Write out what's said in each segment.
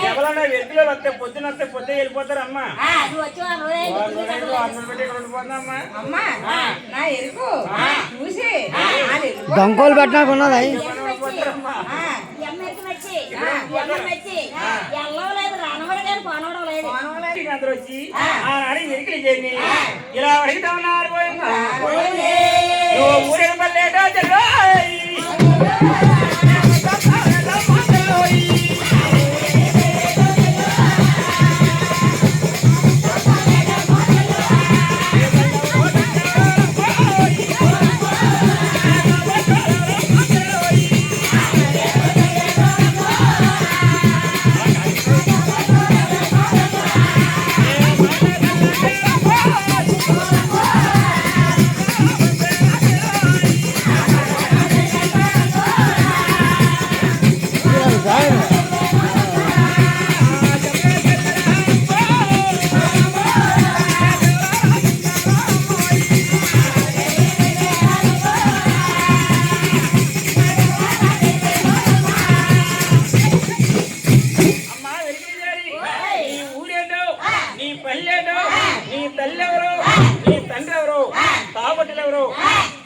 ఎవరన్నా వెలుగులో వస్తే పొద్దున వస్తే పొద్దు వెళ్ళిపోతారమ్మా. దొంగలు పెట్టినాకున్నది అందరూ వచ్చి ఆనాడు వెలుగులు చేయండి ఇలా అడుగుతా ఉన్నారు. ఊరేడు పల్లేటో చెల్లో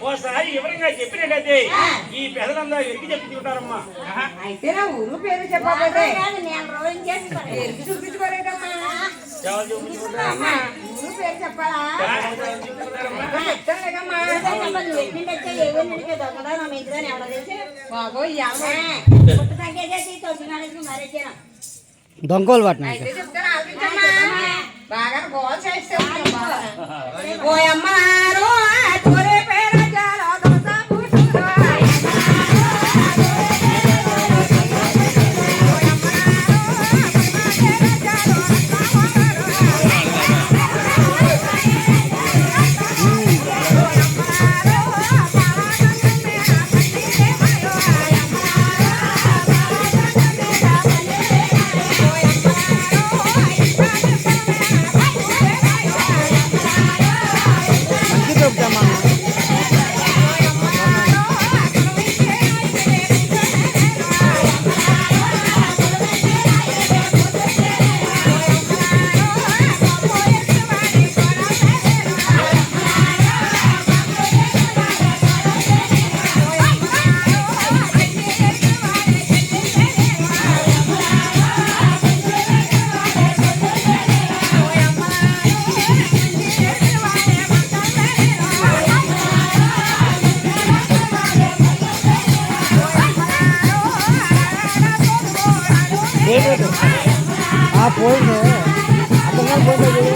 ఓసారి వివరంగా చెప్పినట్టయితే ఈ పెదలందరూ ఎరికి చెప్పుకుంటారమ్మా. అయితే నా ఊరు పేరు చెప్పకపోతే చూపించుకోలేదమ్మా. ఊరు పేరు చెప్పాలా దొంగలు పట్టిన బాగా గోల్ చేస్తే పోయింది అర్థంగా పోయింది.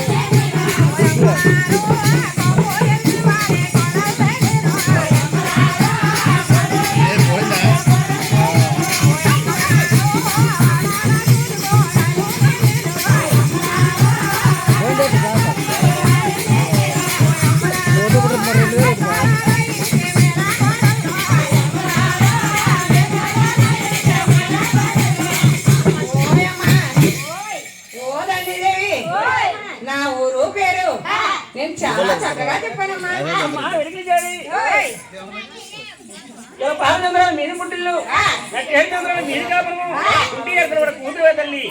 నా ఊరు పేరు నేను చాలా చక్కగా చెప్పానమ్మా. మీరు పుట్టిల్లు మీరు కాపురము ఇంటి ఎక్కడ కూడా కూతురు తల్లి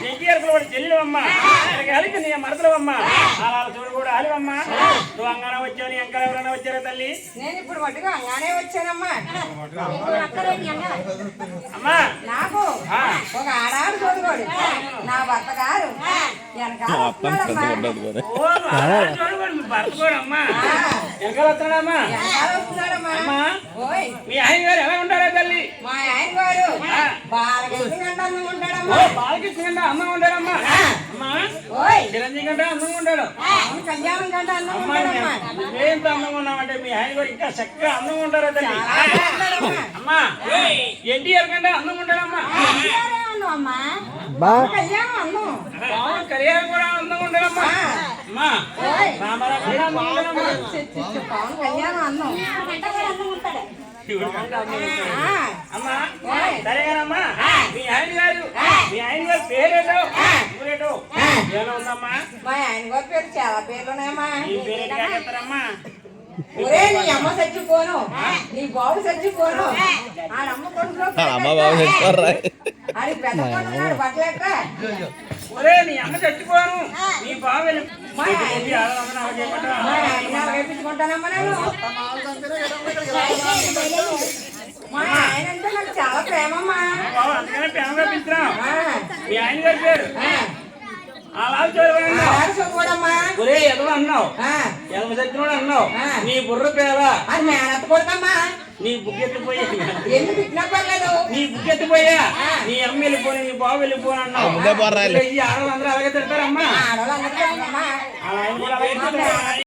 ఇంటి ఎక్కడ కూడా చెల్లెలమ్మా కలిసి నీ మరదలవమ్మా అలా చూడు కూడా ఆలివమ్మా. నువ్వు అంగానే వచ్చావు నీ అంకలు ఎవరైనా వచ్చారా తల్లి? నేను ఇప్పుడు మట్టుగా అంగానే వచ్చానమ్మా. అమ్మా నాకు ఒక ఆడాడు చూడుకోడు నా భర్త గారు వెనకాల భర్తకోడమ్మా వెనకాల వస్తున్నాడమ్మా. మీ ఆయన గారు ఎలా ఉంటారా తల్లి? మా ఆయన గారు బాలకృష్ణ కంటే అందంగా ఉంటాడమ్మా. బాలకృష్ణ కంటే అందంగా ఉంటాడమ్మా. అమ్మా చిరంజీవి కంటే అందంగా ఉంటాడు. కళ్యాణం కంటే అందంగా ఉంటాడమ్మా. నువ్వేంత అందంగా ఉన్నావంటే మీ ఆయన గారు ఇంకా చక్కగా అందంగా ఉంటారా తల్లి? అమ్మా ఎన్టీఆర్ కంటే అందంగా ఉంటాడమ్మా. కళ్యాణం కళ్యాణం కూడా అందంగా ఉంటాడమ్మా. అమ్మా పవన్ కళ్యాణం అన్నం అమ్మా సరేగానమ్మా. మీ ఆయన గారు పేరేటో ఊరేటో ఏమైనా ఉందమ్మా? మా ఆయన గారి పేరు చాలా పేర్లు ఉన్నాయమ్మా. ఈ పేరు చెప్తారమ్మా? ఒరే నీ అమ్మ చచ్చిపోను నీ బాబు చచ్చిపోను ఆడమ్మ కొడుకు అమ్మ బాబు చచ్చిపోర్రా. ఆడి పెద్ద కొడుకున్నాడు బట్టలెక్క ఒరే నీ అమ్మ చచ్చిపోను నీ బావ వెళ్ళి మా ఆయన వేపించుకుంటానమ్మా నేను మా ఆయన అంటే నాకు చాలా ప్రేమమ్మా బావ అందుకనే ప్రేమగా పిలుస్తున్నాం ఆ, మీ ఆయన గారి పేరు ఆ, అలా చూడమన్నా ఆడాడు చదువుకోడమ్మా ఒరే ఎదవ అన్నావు ఆ, ఎదవ చచ్చినోడు అన్నావు ఆ. నీ బుర్ర పేర అది మేనత్త కొడుకమ్మా నీ బుగ్గెత్తిపోయా ఎందుకు తిట్టినా పర్లేదు నీ బుగ్గెత్తిపోయా నీ అమ్మ వెళ్ళిపోయి నీ బాబు వెళ్ళిపోను అన్నావు ముందే పోర్రా. ఈ ఆడవాళ్ళు అందరూ అలాగే తిడతారమ్మా ఆడవాళ్ళు అందరికీ ఉందమ్మా అలా ఆయన కూడా అలాగే తిడతారు.